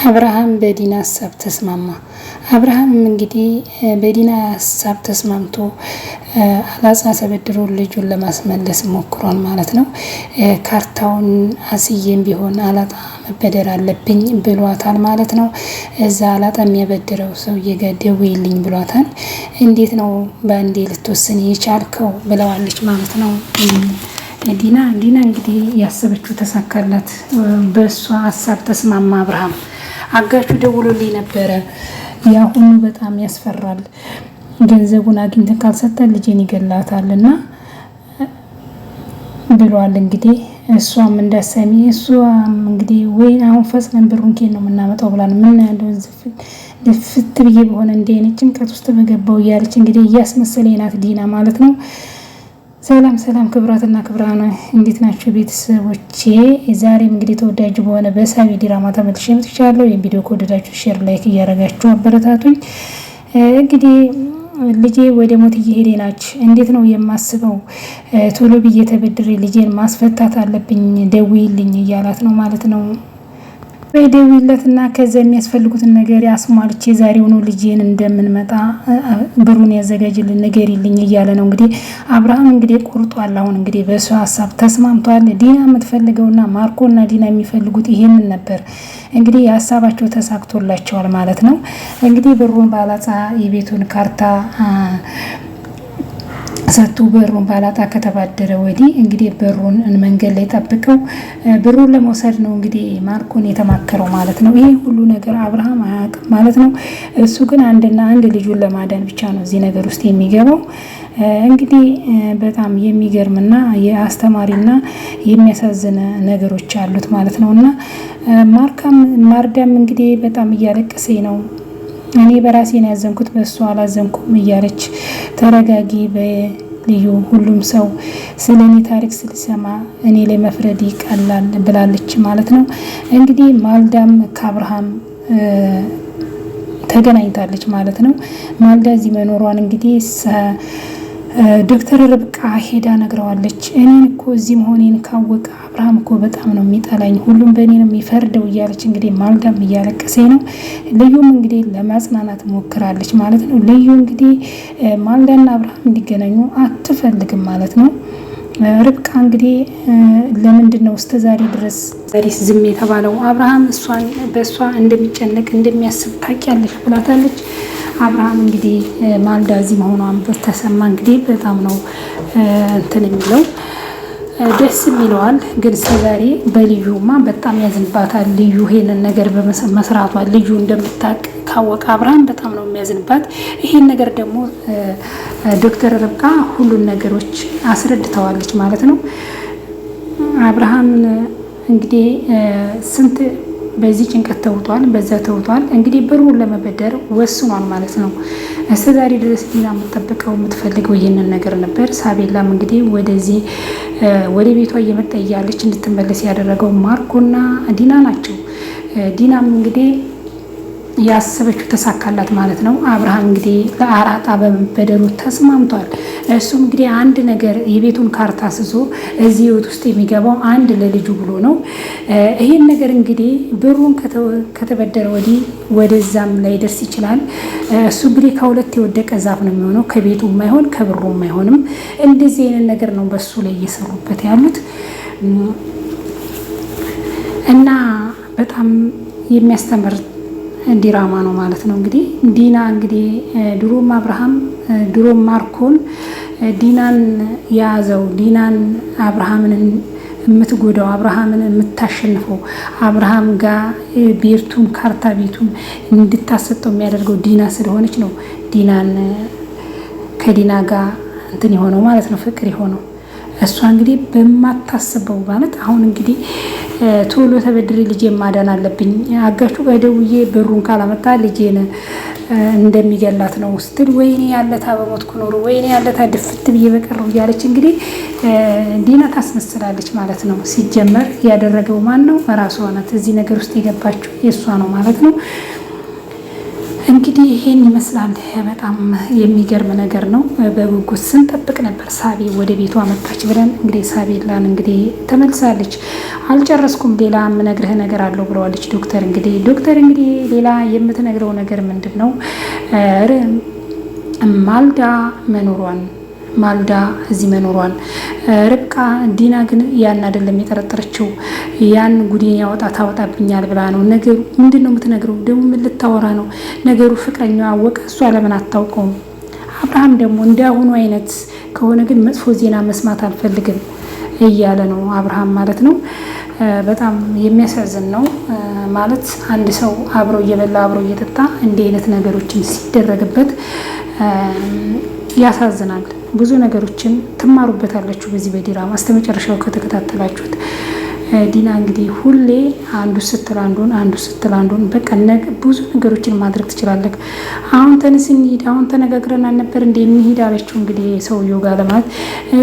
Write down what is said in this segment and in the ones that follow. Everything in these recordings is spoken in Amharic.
አብርሃም በዲና ሀሳብ ተስማማ። አብርሃም እንግዲህ በዲና ሀሳብ ተስማምቶ አላጻ ተበድሮ ልጁን ለማስመለስ ሞክሯል ማለት ነው። ካርታውን አስዬም ቢሆን አላጣ መበደር አለብኝ ብሏታል ማለት ነው። እዛ አላጣ የሚያበድረው ሰውዬ ጋር ደውይልኝ ብሏታል። እንዴት ነው በአንዴ ልትወስን የቻልከው ብለዋለች ማለት ነው። ዲና እንግዲህ ያሰበችው ተሳካላት። በእሷ ሀሳብ ተስማማ አብርሃም። አጋቹ ደውሎልኝ ነበረ። ያሁኑ በጣም ያስፈራል። ገንዘቡን አግኝተን ካልሰጠን ልጄን ይገላታል እና ብሏል። እንግዲህ እሷም እንዳሰሚ እሷም እንግዲህ ወይ አሁን ፈጽመን ብሩን ኬን ነው የምናመጣው ብላን ምን ያለው ልፍት ብዬ በሆነ እንደ አይነት ጭንቀት ውስጥ በገባው እያለች እንግዲህ እያስመሰለኝ ናት ዲና ማለት ነው። ሰላም ክብራትና ክብራን እንዴት ናቸው ቤተሰቦቼ? ዛሬም እንግዲህ ተወዳጅ በሆነ በሳቢ ድራማ ተመልሼ መጥቻለሁ። ይሄን ቪዲዮ ከወደዳችሁ ሼር ላይክ እያደረጋችሁ አበረታቱኝ። እንግዲህ ልጄ ወደ ሞት እየሄደ ናች። እንዴት ነው የማስበው? ቶሎ ብዬ ተበድሬ ልጄን ማስፈታት አለብኝ፣ ደውይልኝ እያላት ነው ማለት ነው። ደውይለትና ከዛ የሚያስፈልጉትን ነገር አስሟልቼ ዛሬውኑ ልጄን እንደምንመጣ ብሩን ያዘጋጅልን ንገሪልኝ እያለ ነው እንግዲህ አብርሃም እንግዲህ ቆርጧል። አሁን እንግዲህ በሷ ሀሳብ ተስማምቷል። ዲና የምትፈልገውና ማርኮና ዲና የሚፈልጉት ይሄንን ነበር። እንግዲህ የሀሳባቸው ተሳክቶላቸዋል ማለት ነው። እንግዲህ ብሩን ባላጻ የቤቱን ካርታ ሰጡ። በሩን ባላጣ ከተባደረ ወዲህ እንግዲህ በሩን መንገድ ላይ ጠብቀው ብሩን ለመውሰድ ነው እንግዲህ ማርኮን የተማከረው ማለት ነው። ይሄ ሁሉ ነገር አብርሃም አያውቅም ማለት ነው። እሱ ግን አንድና አንድ ልጁን ለማዳን ብቻ ነው እዚህ ነገር ውስጥ የሚገባው። እንግዲህ በጣም የሚገርምና የአስተማሪና የሚያሳዝን ነገሮች አሉት ማለት ነው። እና ማርዳም እንግዲህ በጣም እያለቀሰኝ ነው። እኔ በራሴ ነው ያዘንኩት በእሱ አላዘንኩም እያለች ተረጋጊ በልዩ ሁሉም ሰው ስለ እኔ ታሪክ ስልሰማ እኔ ላይ መፍረድ ይቀላል ብላለች ማለት ነው። እንግዲህ ማልዳም ከአብርሃም ተገናኝታለች ማለት ነው። ማልዳ እዚህ መኖሯን እንግዲህ ዶክተር ርብቃ ሄዳ ነግረዋለች። እኔን እኮ እዚህ መሆኔን ካወቀ አብርሃም እኮ በጣም ነው የሚጠላኝ፣ ሁሉም በእኔ ነው የሚፈርደው እያለች እንግዲህ ማልዳም እያለቀሰኝ ነው። ልዩም እንግዲህ ለማጽናናት ሞክራለች ማለት ነው። ልዩ እንግዲህ ማልዳና አብርሃም እንዲገናኙ አትፈልግም ማለት ነው። ርብቃ እንግዲህ ለምንድን ነው እስከ ዛሬ ድረስ ዝም የተባለው? አብርሃም በእሷ እንደሚጨነቅ እንደሚያስብ ታውቂያለሽ ብላታለች። አብርሃም እንግዲህ ማልዳ እዚህ መሆኗን በተሰማ እንግዲህ በጣም ነው እንትን የሚለው ደስ የሚለዋል። ግን እስከዛሬ በልዩማ በጣም ያዝንባታል። ልዩ ይሄንን ነገር በመስራቷ ልዩ እንደምታውቅ ካወቀ አብርሃም በጣም ነው የሚያዝንባት። ይሄን ነገር ደግሞ ዶክተር ርብቃ ሁሉን ነገሮች አስረድተዋለች ማለት ነው። አብርሃም እንግዲህ ስንት በዚህ ጭንቀት ተውጧል፣ በዛ ተውጧል። እንግዲህ ብሩን ለመበደር ወስኗል ማለት ነው። እስከዛሬ ድረስ ዲና የምትጠብቀው የምትፈልገው ይህንን ነገር ነበር። ሳቤላም እንግዲህ ወደ ቤቷ እየመጣ እያለች እንድትመለስ ያደረገው ማርኮና ዲና ናቸው። ዲናም እንግዲህ ያሰበችው ተሳካላት ማለት ነው። አብርሃም እንግዲህ ለአራጣ በመበደሩ ተስማምቷል። እሱም እንግዲህ አንድ ነገር የቤቱን ካርታ ስዞ እዚህ ህይወት ውስጥ የሚገባው አንድ ለልጁ ብሎ ነው። ይሄን ነገር እንግዲህ ብሩን ከተበደረ ወዲህ ወደዛም ላይ ደርስ ይችላል። እሱ እንግዲህ ከሁለት የወደቀ ዛፍ ነው የሚሆነው፣ ከቤቱ የማይሆን ከብሩ የማይሆንም። እንደዚህ አይነት ነገር ነው በሱ ላይ እየሰሩበት ያሉት እና በጣም የሚያስተምር ዲራማ ነው ማለት ነው። እንግዲህ ዲና እንግዲህ ድሮም አብርሃም ድሮም ማርኮን ዲናን የያዘው ዲናን አብርሃምን የምትጎዳው አብርሃምን የምታሸንፈው አብርሃም ጋር ቤቱን ካርታ ቤቱን እንድታሰጠው የሚያደርገው ዲና ስለሆነች ነው። ዲናን ከዲና ጋር እንትን የሆነው ማለት ነው፣ ፍቅር የሆነው እሷ እንግዲህ በማታስበው ማለት አሁን እንግዲህ ቶሎ ተበድሬ ልጄን ማዳን አለብኝ፣ አጋቹ ጋር ደውዬ ብሩን ካላመጣ ልጄን እንደሚገላት ነው ስትል፣ ወይኔ ያለታ በሞትኩ ኖሮ፣ ወይኔ ያለታ ድፍት ብዬ በቀረው እያለች እንግዲህ ዲና ታስመስላለች ማለት ነው። ሲጀመር ያደረገው ማን ነው? ራሷ ናት። እዚህ ነገር ውስጥ የገባችው የእሷ ነው ማለት ነው። እንግዲህ ይሄን ይመስላል። በጣም የሚገርም ነገር ነው። በጉጉት ስንጠብቅ ነበር። ሳቢ ወደ ቤቷ መጣች ብለን እንግዲህ ሳቤላን እንግዲህ ተመልሳለች። አልጨረስኩም፣ ሌላ የምነግርህ ነገር አለው ብለዋለች ዶክተር። እንግዲህ ሌላ የምትነግረው ነገር ምንድን ነው? ማልዳ እዚህ መኖሯን ርብቃ ዲና ግን ያን አይደለም የጠረጠረችው። ያን ጉዴን ታወጣብኛል ብላ ነው። ነገሩ ምንድን ነው የምትነግረው? ደግሞ ምን ልታወራ ነው? ነገሩ ፍቅረኛዋ አወቀ፣ እሷ ለምን አታውቀውም? አብርሃም ደግሞ እንዳሁኑ አይነት ከሆነ ግን መጥፎ ዜና መስማት አልፈልግም እያለ ነው አብርሃም ማለት ነው። በጣም የሚያሳዝን ነው ማለት አንድ ሰው አብሮ እየበላ አብሮ እየጠጣ እንዲህ አይነት ነገሮችን ሲደረግበት ያሳዝናል። ብዙ ነገሮችን ትማሩበታላችሁ በዚህ በዲራማ እስከ መጨረሻው ከተከታተላችሁት። ዲና እንግዲህ ሁሌ አንዱ ስትል አንዱን በቃ ብዙ ነገሮችን ማድረግ ትችላለህ። አሁን ተነስ እንሂድ፣ አሁን ተነጋግረን አልነበር እንደ እንሂድ አለችው። እንግዲህ ሰውየው ጋር ለማለት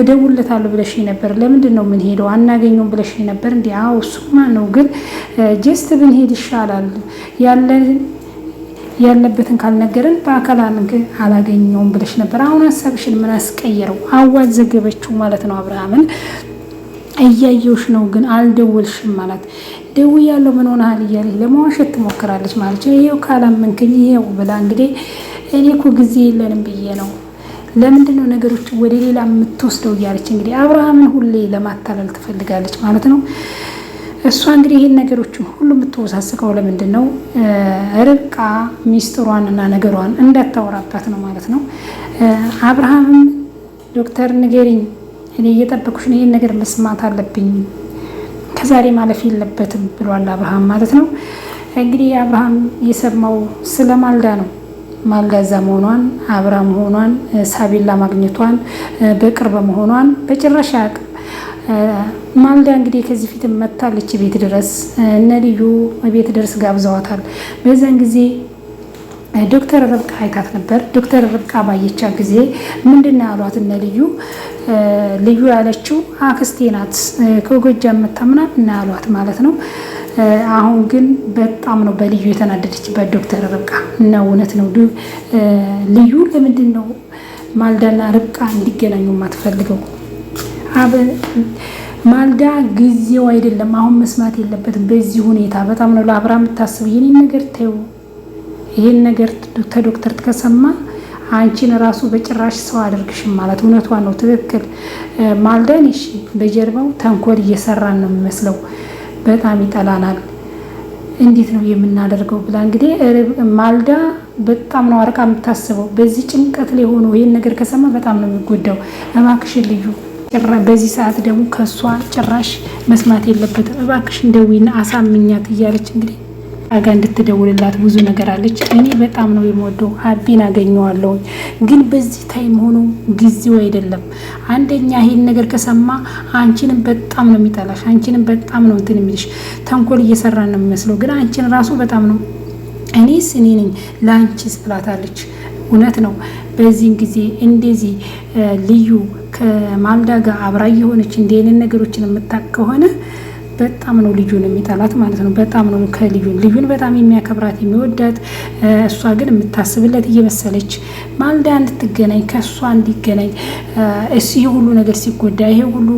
ደውለታለሁ ብለሽ ነበር፣ ለምንድን ነው ምን ሄደው አናገኘውም ብለሽ ነበር እንዴ? አዎ እሱማ ነው፣ ግን ጀስት ብንሄድ ይሻላል ያለበትን ካልነገረን በአካል አላገኘውም ብለሽ ነበር። አሁን ሀሳብሽን ምን አስቀየረው? አዋጅ ዘገበችው ማለት ነው። አብርሃምን እያየውሽ ነው ግን አልደወልሽም ማለት ደውያለሁ ምን ሆነሃል እያለች ለመዋሸት ትሞክራለች ማለት ነው። ይሄው ካላመንከኝ ይሄው ብላ እንግዲህ እኔ እኮ ጊዜ የለንም ብዬ ነው፣ ለምንድን ነው ነገሮች ወደ ሌላ የምትወስደው እያለች እንግዲህ አብርሃምን ሁሌ ለማታለል ትፈልጋለች ማለት ነው። እሷ እንግዲህ ይህን ነገሮችን ሁሉ የምትወሳስቀው ለምንድን ነው? ርብቃ ሚስጥሯን እና ነገሯን እንዳታወራባት ነው ማለት ነው። አብርሃምም ዶክተር ንገሪኝ፣ እኔ እየጠበኩሽ ነው፣ ይህን ነገር መስማት አለብኝ፣ ከዛሬ ማለፍ የለበትም ብሏል አብርሃም ማለት ነው። እንግዲህ አብርሃም የሰማው ስለ ማልዳ ነው። ማልዳ እዛ መሆኗን፣ አብርሃም መሆኗን፣ ሳቤላ ማግኘቷን፣ በቅርብ መሆኗን በጭራሽ አያውቅም። ማልዳ እንግዲህ ከዚህ ፊት መታለች ቤት ድረስ፣ እነ ልዩ ቤት ድረስ ጋብዘዋታል። በዛን ጊዜ ዶክተር ርብቃ አይታት ነበር። ዶክተር ርብቃ ባየቻ ጊዜ ምንድን ነው ያሏት እነ ልዩ ያለችው አክስቴ ናት ከጎጃም መታ ምናምን ያሏት ማለት ነው። አሁን ግን በጣም ነው በልዩ የተናደደችበት ዶክተር ርብቃ እና እውነት ነው ልዩ ለምንድን ነው ማልዳና ርብቃ እንዲገናኙ የማትፈልገው? ማልዳ ጊዜው አይደለም፣ አሁን መስማት የለበትም በዚህ ሁኔታ። በጣም ነው ለአብርሃም የምታስብ። ይህን ነገር ተይው፣ ይህን ነገር ከዶክተር ከሰማ አንቺን ራሱ በጭራሽ ሰው አደርግሽም ማለት እውነቷን ነው። ትክክል ማልዳን እሺ፣ በጀርባው ተንኮል እየሰራን ነው የሚመስለው፣ በጣም ይጠላናል፣ እንዴት ነው የምናደርገው ብላ እንግዲህ ማልዳ በጣም ነው አርቃ የምታስበው። በዚህ ጭንቀት ላይ ሆኖ ይህን ነገር ከሰማ በጣም ነው የሚጎዳው። እባክሽን ልዩ በዚህ ሰዓት ደግሞ ከሷ ጭራሽ መስማት የለበትም፣ እባክሽ እንደዊና አሳምኛት እያለች እንግዲህ አጋ እንድትደውልላት ብዙ ነገር አለች። እኔ በጣም ነው የምወደው አቢን አገኘዋለሁ፣ ግን በዚህ ታይም ሆኖ ጊዜው አይደለም። አንደኛ ይሄን ነገር ከሰማ አንቺንም በጣም ነው የሚጠላሽ፣ አንቺንም በጣም ነው እንትን የሚልሽ፣ ተንኮል እየሰራ ነው የሚመስለው፣ ግን አንቺን ራሱ በጣም ነው እኔ ነኝ ለአንቺ ስላታለች። እውነት ነው። በዚህን ጊዜ እንደዚህ ልዩ ከማልዳ ጋር አብራ የሆነች እንዲህ አይነት ነገሮችን የምታውቅ ከሆነ በጣም ነው ልዩን የሚጠላት ማለት ነው። በጣም ነው ልዩን በጣም የሚያከብራት የሚወዳት፣ እሷ ግን የምታስብለት እየመሰለች ማልዳ እንድትገናኝ ከእሷ እንዲገናኝ ይሄ ሁሉ ነገር ሲጎዳ፣ ይሄ ሁሉ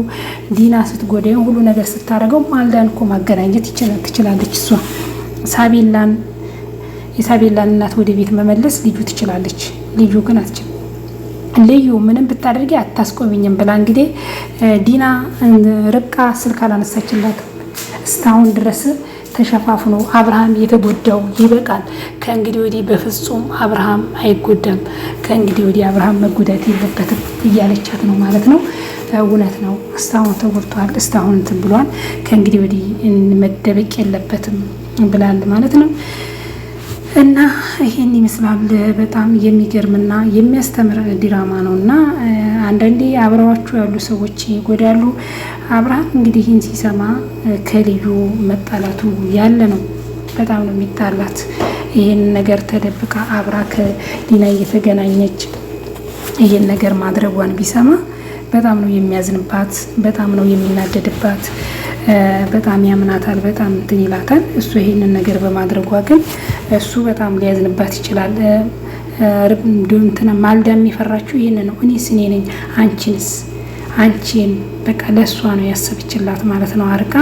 ዲና ስትጎዳ፣ ይሄ ሁሉ ነገር ስታደርገው ማልዳን እኮ ማገናኘት ትችላለች። እሷ የሳቤላን እናት ወደ ቤት መመለስ ልዩ ትችላለች። ልዩ ግን አትችልም። ልዩ ምንም ብታደርጊ አታስቆሚኝም ብላ እንግዲህ ዲና ርብቃ ስልክ አላነሳችላት። እስካሁን ድረስ ተሸፋፍኖ አብርሃም የተጎዳው ይበቃል፣ ከእንግዲህ ወዲህ በፍጹም አብርሃም አይጎዳም፣ ከእንግዲህ ወዲህ አብርሃም መጎዳት የለበትም እያለቻት ነው ማለት ነው። እውነት ነው። እስካሁን ተጎድቷል፣ እስካሁን እንትን ብሏል፣ ከእንግዲህ ወዲህ መደበቅ የለበትም ብላል ማለት ነው። እና ይሄን ይመስላል። በጣም የሚገርምና የሚያስተምር ዲራማ ነው እና አንዳንዴ አብረዋችሁ ያሉ ሰዎች ይጎዳሉ። አብርሃም እንግዲህ ይህን ሲሰማ ከልዩ መጣላቱ ያለ ነው። በጣም ነው የሚጣላት። ይህን ነገር ተደብቃ አብራ ከዲና እየተገናኘች ይህን ነገር ማድረጓን ቢሰማ በጣም ነው የሚያዝንባት፣ በጣም ነው የሚናደድባት፣ በጣም ያምናታል፣ በጣም እንትን ይላታል። እሱ ይሄንን ነገር በማድረጓ ግን እሱ በጣም ሊያዝንባት ይችላል። እንትና ማልዳ የሚፈራችው ይህን ነው። እኔስ እኔ ነኝ፣ አንቺን በቃ ለእሷ ነው ያሰብችላት ማለት ነው አርቃ